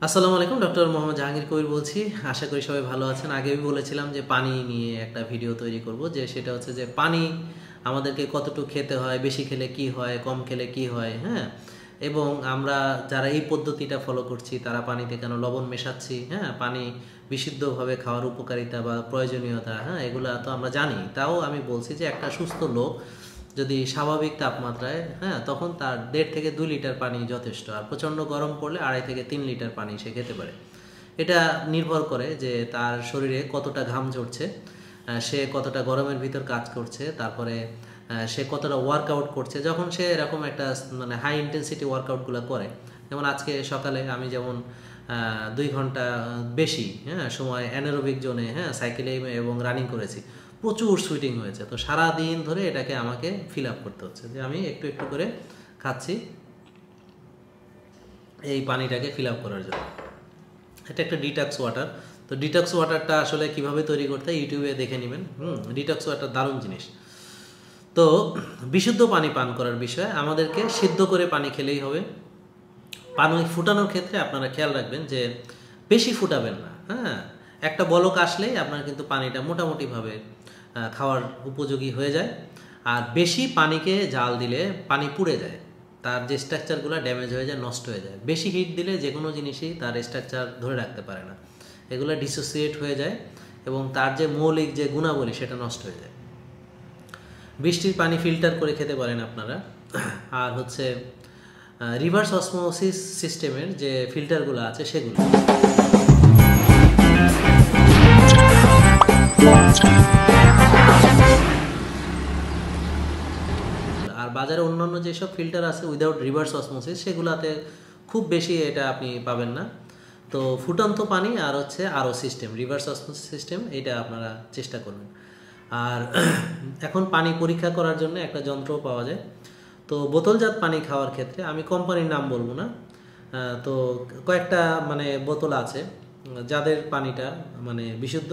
আসসালামু আলাইকুম, ডক্টর মোহাম্মদ জাহাঙ্গীর কবির বলছি। আশা করি সবাই ভালো আছেন। আগেই বলেছিলাম যে পানি নিয়ে একটা ভিডিও তৈরি করব, যে সেটা হচ্ছে যে পানি আমাদেরকে কতটুকু খেতে হয়, বেশি খেলে কি হয়, কম খেলে কি হয়, হ্যাঁ। এবং আমরা যারা এই পদ্ধতিটা ফলো করছি তারা পানিতে কেন লবণ মেশাচ্ছি, হ্যাঁ, পানি বিশুদ্ধভাবে খাওয়ার উপকারিতা বা প্রয়োজনীয়তা, হ্যাঁ, এগুলা তো আমরা জানি। তাও আমি বলছি যে একটা সুস্থ লোক যদি স্বাভাবিক তাপমাত্রায়, হ্যাঁ, তখন তার 1.5 থেকে 2 লিটার পানি যথেষ্ট। আর প্রচণ্ড গরম পড়লে 2.5 থেকে 3 লিটার পানি সে খেতে পারে। এটা নির্ভর করে যে তার শরীরে কতটা ঘাম ঝরছে, সে কতটা গরমের ভিতর কাজ করছে, তারপরে সে কতটা ওয়ার্কআউট করছে। যখন সে এরকম একটা মানে হাই ইন্টেন্সিটি ওয়ার্কআউটগুলো করে, যেমন আজকে সকালে আমি যেমন 2 ঘন্টা বেশি, হ্যাঁ, সময় অ্যানারোবিক জোনে, হ্যাঁ, সাইকেলিং এবং রানিং করেছি, প্রচুর সুইটিং হয়েছে। তো সারাদিন ধরে এটাকে আমাকে ফিল আপ করতে হচ্ছে, যে আমি একটু একটু করে খাচ্ছি এই পানিটাকে ফিল আপ করার জন্য। এটা একটা ডিটক্স ওয়াটার। তো ডিটক্স ওয়াটারটা আসলে কিভাবে তৈরি করতে হয় ইউটিউবে দেখে নেবেন। ডিটক্স ওয়াটার দারুণ জিনিস। তো বিশুদ্ধ পানি পান করার বিষয়ে আমাদেরকে সিদ্ধ করে পানি খেলেই হবে। পানি ফুটানোর ক্ষেত্রে আপনারা খেয়াল রাখবেন যে বেশি ফুটাবেন না, হ্যাঁ। একটা বলক আসলেই আপনার কিন্তু পানিটা মোটামুটিভাবে খাওয়ার উপযোগী হয়ে যায়। আর বেশি পানিকে জাল দিলে পানি পুড়ে যায়, তার যে স্ট্রাকচারগুলো ড্যামেজ হয়ে যায়, নষ্ট হয়ে যায়। বেশি হিট দিলে যে কোনো জিনিসই তার স্ট্রাকচার ধরে রাখতে পারে না, এগুলো ডিসোসিয়েট হয়ে যায় এবং তার যে মৌলিক যে গুণাবলী সেটা নষ্ট হয়ে যায়। বৃষ্টির পানি ফিল্টার করে খেতে পারেন আপনারা। আর হচ্ছে রিভার্স অসমোসিস সিস্টেমের যে ফিল্টারগুলো আছে সেগুলো। আর বাজারে অন্যান্য যেসব ফিল্টার আছে উইদাউট রিভার্স অসমোসিস, সেগুলোতে খুব বেশি এটা আপনি পাবেন না। তো ফুটন্ত পানি আর হচ্ছে আরও সিস্টেম, রিভার্স অসমোসিস সিস্টেম, এটা আপনারা চেষ্টা করবেন। আর এখন পানি পরীক্ষা করার জন্য একটা যন্ত্র পাওয়া যায়। তো বোতলজাত পানি খাওয়ার ক্ষেত্রে আমি কোম্পানির নাম বলবো না, তো কয়েকটা মানে বোতল আছে যাদের পানিটা মানে বিশুদ্ধ,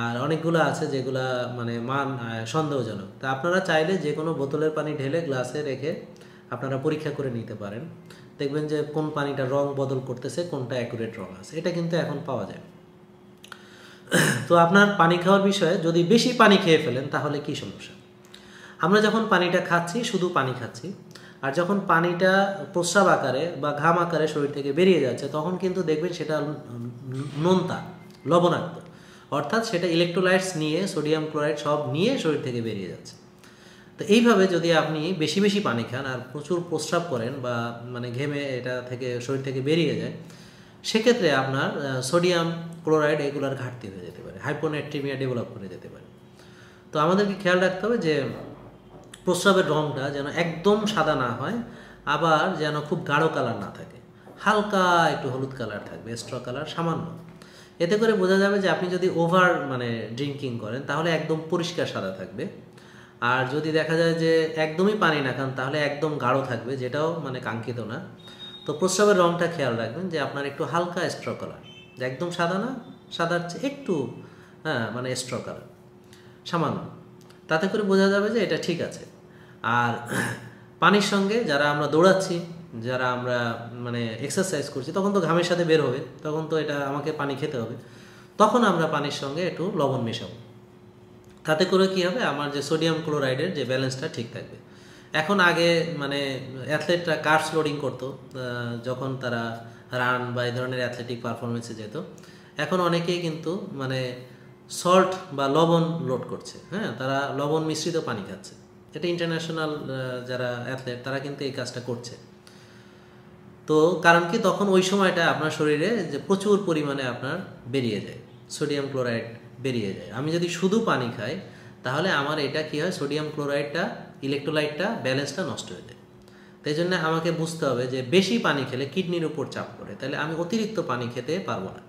আর অনেকগুলো আছে যেগুলা মানে মান সন্দেহজনক। তা আপনারা চাইলে যে কোনো বোতলের পানি ঢেলে গ্লাসে রেখে আপনারা পরীক্ষা করে নিতে পারেন। দেখবেন যে কোন পানিটা রং বদল করতেছে, কোনটা অ্যাকুরেট রং আছে, এটা কিন্তু এখন পাওয়া যায়। তো আপনার পানি খাওয়ার বিষয়ে যদি বেশি পানি খেয়ে ফেলেন তাহলে কি সমস্যা? আমরা যখন পানিটা খাচ্ছি শুধু পানি খাচ্ছি, আর যখন পানিটা প্রস্রাব আকারে বা ঘাম আকারে শরীর থেকে বেরিয়ে যাচ্ছে তখন কিন্তু দেখবেন সেটা নোনতা, লবণাক্ত, অর্থাৎ সেটা ইলেকট্রোলাইটস নিয়ে, সোডিয়াম ক্লোরাইড সব নিয়ে শরীর থেকে বেরিয়ে যাচ্ছে। তো এইভাবে যদি আপনি বেশি বেশি পানি খান আর প্রচুর প্রস্রাব করেন বা মানে ঘেমে এটা থেকে শরীর থেকে বেরিয়ে যায়, সেক্ষেত্রে আপনার সোডিয়াম ক্লোরাইড এগুলোর ঘাটতি হয়ে যেতে পারে, হাইপোনাট্রিমিয়া ডেভেলপ করে যেতে পারে। তো আমাদেরকে খেয়াল রাখতে হবে যে প্রস্রাবের রঙটা যেন একদম সাদা না হয়, আবার যেন খুব গাঢ় কালার না থাকে, হালকা একটু হলুদ কালার থাকবে, স্ট্র কালার সামান্য। এতে করে বোঝা যাবে যে আপনি যদি ওভার মানে ড্রিঙ্কিং করেন তাহলে একদম পরিষ্কার সাদা থাকবে, আর যদি দেখা যায় যে একদমই পানি না খান তাহলে একদম গাঢ় থাকবে, যেটাও মানে কাঙ্ক্ষিত না। তো প্রস্রাবের রঙটা খেয়াল রাখবেন যে আপনার একটু হালকা স্ট্র কালার, একদম সাদা না, সাদার চেয়ে একটু, হ্যাঁ, মানে স্ট্র কালার সামান্য। তাতে করে বোঝা যাবে যে এটা ঠিক আছে। আর পানির সঙ্গে যারা আমরা দৌড়াচ্ছি, যারা আমরা মানে এক্সারসাইজ করছি, তখন তো ঘামের সাথে বের হবে, তখন তো এটা আমাকে পানি খেতে হবে, তখন আমরা পানির সঙ্গে একটু লবণ মেশাবো। তাতে করে কি হবে, আমার যে সোডিয়াম ক্লোরাইডের যে ব্যালেন্সটা ঠিক থাকবে। এখন আগে মানে অ্যাথলেটরা কার্বস লোডিং করতো যখন তারা রান বা এই ধরনের অ্যাথলেটিক পারফরমেন্সে যেত। এখন অনেকেই কিন্তু মানে সল্ট বা লবণ লোড করছে, হ্যাঁ, তারা লবণ মিশ্রিত পানি খাচ্ছে। এটা ইন্টারন্যাশনাল যারা অ্যাথলেট তারা কিন্তু এই কাজটা করছে। তো কারণ কি, তখন ওই সময়টা আপনার শরীরে যে প্রচুর পরিমাণে আপনার বেরিয়ে যায়, সোডিয়াম ক্লোরাইড বেরিয়ে যায়। আমি যদি শুধু পানি খাই তাহলে আমার এটা কি হয়, সোডিয়াম ক্লোরাইডটা, ইলেকট্রোলাইটটা, ব্যালেন্সটা নষ্ট হয়ে যায়। তাই জন্য আমাকে বুঝতে হবে যে বেশি পানি খেলে কিডনির উপর চাপ পড়ে, তাহলে আমি অতিরিক্ত পানি খেতে পারবো না।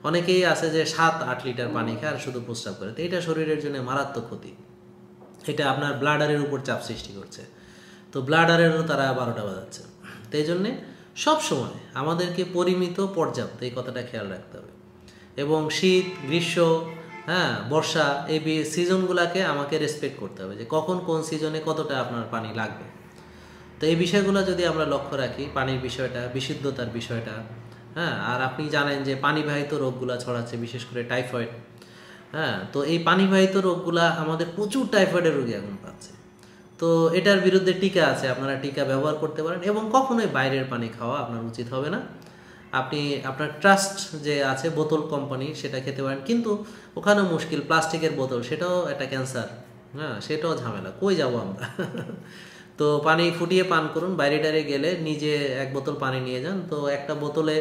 অনেকেই আছে যে 7-8 লিটার পানি খায় আর শুধু প্রস্রাব করে, তো এটা শরীরের জন্য মারাত্মক ক্ষতি। এটা আপনার ব্লাডারের উপর চাপ সৃষ্টি করছে, তো ব্লাডারেরও তারা 12টা বাজাচ্ছে। তো এই জন্যে সবসময় আমাদেরকে পরিমিত, পর্যাপ্ত, এই কথাটা খেয়াল রাখতে হবে। এবং শীত, গ্রীষ্ম, হ্যাঁ, বর্ষা, এই সিজনগুলোকে আমাকে রেসপেক্ট করতে হবে যে কখন কোন সিজনে কতটা আপনার পানি লাগবে। তো এই বিষয়গুলো যদি আমরা লক্ষ্য রাখি, পানির বিষয়টা, বিশুদ্ধতার বিষয়টা, হ্যাঁ, আর আপনি জানেন যে পানিবাহিত রোগগুলা ছড়াচ্ছে, বিশেষ করে টাইফয়েড। হ্যাঁ, তো এই পানিবাহিত রোগগুলা আমাদের প্রচুর টাইফয়েডের রোগী এখন পাচ্ছে। তো এটার বিরুদ্ধে টিকা আছে, আপনারা টিকা ব্যবহার করতে পারেন এবং কখনোই বাইরের পানি খাওয়া আপনার উচিত হবে না। আপনি আপনার ট্রাস্ট যে আছে বোতল কোম্পানি সেটা খেতে পারেন, কিন্তু ওখানেও মুশকিল, প্লাস্টিকের বোতল, সেটাও একটা ক্যান্সার। হ্যাঁ, সেটাও ঝামেলা, কই যাব আমরা। তো পানি ফুটিয়ে পান করুন, বাইরে টাইরে গেলে নিজে এক বোতল পানি নিয়ে যান। তো একটা বোতলে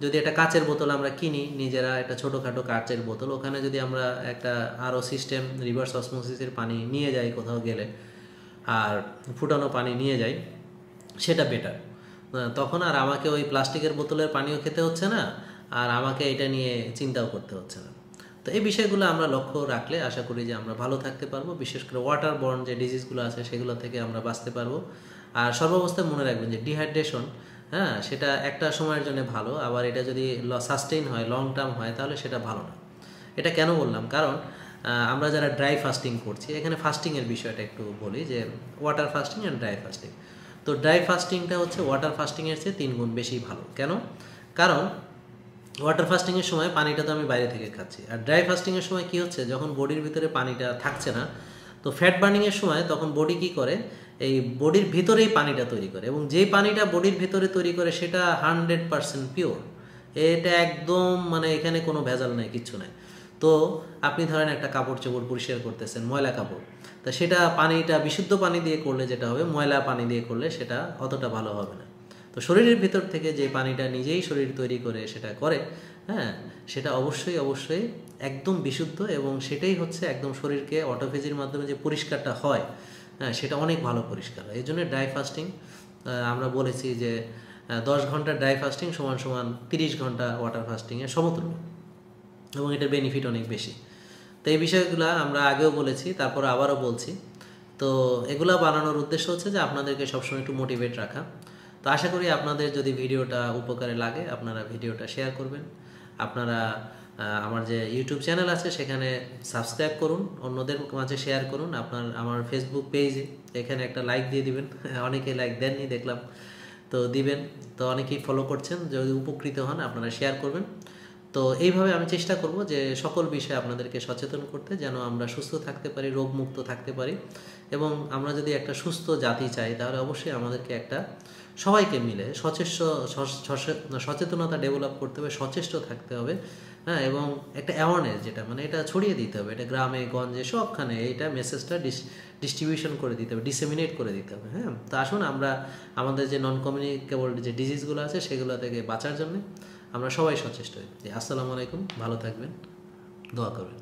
যদি একটা কাচের বোতল আমরা কিনি নিজেরা, একটা ছোটোখাটো কাচের বোতল, ওখানে যদি আমরা একটা আরও সিস্টেম রিভার্স অসমোসিসের পানি নিয়ে যাই কোথাও গেলে, আর ফুটানো পানি নিয়ে যাই, সেটা বেটার। তখন আর আমাকে ওই প্লাস্টিকের বোতলের পানিও খেতে হচ্ছে না, আর আমাকে এটা নিয়ে চিন্তাও করতে হচ্ছে না। তো এই বিষয়গুলো আমরা লক্ষ্য রাখলে আশা করি যে আমরা ভালো থাকতে পারবো, বিশেষ করে ওয়াটার বর্ন যে ডিজিজগুলো আছে সেগুলো থেকে আমরা বাঁচতে পারবো। আর সর্বাবস্থায় মনে রাখবেন যে ডিহাইড্রেশন, হ্যাঁ, সেটা একটা সময়ের জন্য ভালো, আবার এটা যদি সাস্টেইন হয়, লং টার্ম হয়, তাহলে সেটা ভালো না। এটা কেন বললাম, কারণ আমরা যারা ড্রাই ফাস্টিং করছি, এখানে ফাস্টিংয়ের বিষয়টা একটু বলি, যে water fasting and dry fasting. তো ড্রাই ফাস্টিংটা হচ্ছে ওয়াটার ফাস্টিংয়ের চেয়ে 3 গুণ বেশি ভালো। কেন? কারণ ওয়াটার ফাস্টিংয়ের সময় পানিটা তো আমি বাইরে থেকে খাচ্ছি, আর ড্রাই ফাস্টিংয়ের সময় কি হচ্ছে, যখন বডির ভিতরে পানিটা থাকছে না, তো ফ্যাট বার্নিংয়ের সময় তখন বডি কি করে, এই বডির ভিতরেই পানিটা তৈরি করে, এবং যেই পানিটা বডির ভিতরে তৈরি করে সেটা 100% পিওর। এটা একদম মানে এখানে কোনো ভেজাল নাই, কিচ্ছু নাই। তো আপনি ধরেন একটা কাপড় চোপড় পরিষ্কার করতেছেন, ময়লা কাপড়, তা সেটা পানিটা বিশুদ্ধ পানি দিয়ে করলে যেটা হবে, ময়লা পানি দিয়ে করলে সেটা অতটা ভালো হবে না। তো শরীরের ভিতর থেকে যে পানিটা নিজেই শরীর তৈরি করে সেটা করে, হ্যাঁ, সেটা অবশ্যই অবশ্যই একদম বিশুদ্ধ, এবং সেটাই হচ্ছে একদম শরীরকে অটোফেজির মাধ্যমে যে পরিষ্কারটা হয়, হ্যাঁ, সেটা অনেক ভালো পরিষ্কার হয়। এই জন্য ড্রাই ফাস্টিং আমরা বলেছি যে 10 ঘন্টা ড্রাই ফাস্টিং সমান সমান 30 ঘন্টা ওয়াটার ফাস্টিংয়ের সমতুল্য, এবং এটার বেনিফিট অনেক বেশি। তো এই বিষয়গুলো আমরা আগেও বলেছি, তারপর আবারও বলছি। তো এগুলা বানানোর উদ্দেশ্য হচ্ছে যে আপনাদেরকে সবসময় একটু মোটিভেট রাখা। তো আশা করি আপনাদের যদি ভিডিওটা উপকারে লাগে, আপনারা ভিডিওটা শেয়ার করবেন। আপনারা আমার যে ইউটিউব চ্যানেল আছে সেখানে সাবস্ক্রাইব করুন, অন্যদের মাঝে শেয়ার করুন। আমার ফেসবুক পেজে এখানে একটা লাইক দিয়ে দিবেন। অনেকে লাইক দেননি দেখলাম, তো দিবেন। তো অনেকেই ফলো করছেন, যদি উপকৃত হন আপনারা শেয়ার করবেন। তো এইভাবে আমি চেষ্টা করব যে সকল বিষয়ে আপনাদেরকে সচেতন করতে, যেন আমরা সুস্থ থাকতে পারি, রোগমুক্ত থাকতে পারি। এবং আমরা যদি একটা সুস্থ জাতি চাই, তাহলে অবশ্যই আমাদেরকে একটা সবাইকে মিলে সচেতনতা ডেভেলপ করতে হবে, সচেষ্ট থাকতে হবে। হ্যাঁ, এবং একটা অ্যাওয়ারনেস, যেটা মানে এটা ছড়িয়ে দিতে হবে, এটা গ্রামে গঞ্জে সবখানে এইটা মেসেজটা ডিস্ট্রিবিউশন করে দিতে হবে, ডিসেমিনেট করে দিতে হবে। হ্যাঁ, তো আসুন আমরা আমাদের যে নন কমিউনিকেবল যে ডিজিজগুলো আছে সেগুলো থেকে বাঁচার জন্য আমরা সবাই সচেষ্ট হই। আসসালামু আলাইকুম, ভালো থাকবেন, দোয়া করবেন।